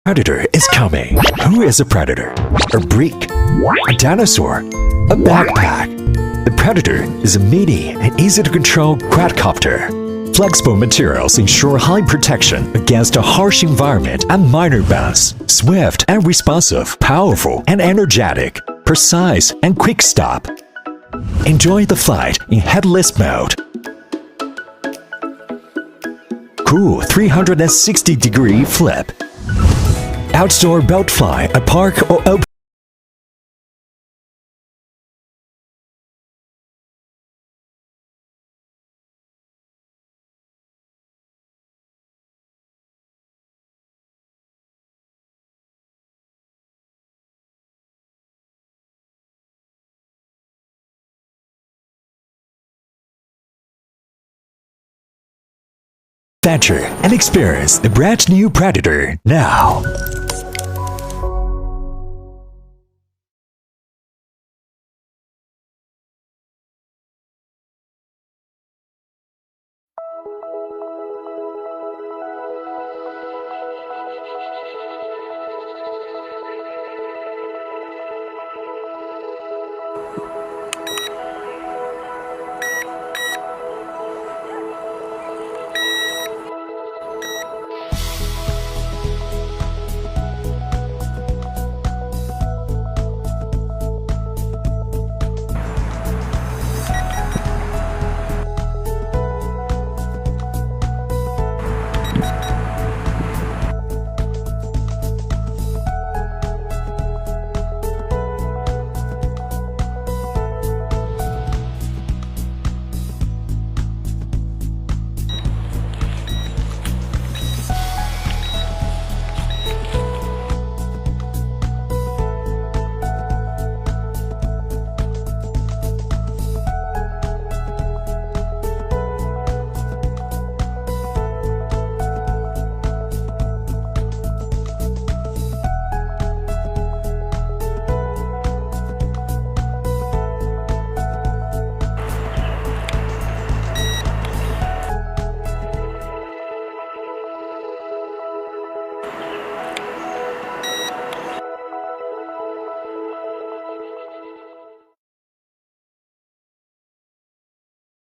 Predator is coming. Who is a predator? A brick? A dinosaur? A backpack? The Predator is a mini and easy-to-control quadcopter. Flexible materials ensure high protection against a harsh environment and minor bounce. Swift and responsive, powerful and energetic, precise and quick stop. Enjoy the flight in headless mode. Cool 360-degree flip. Outdoor boat fly at park or open. Adventure and experience the brand new Predator now.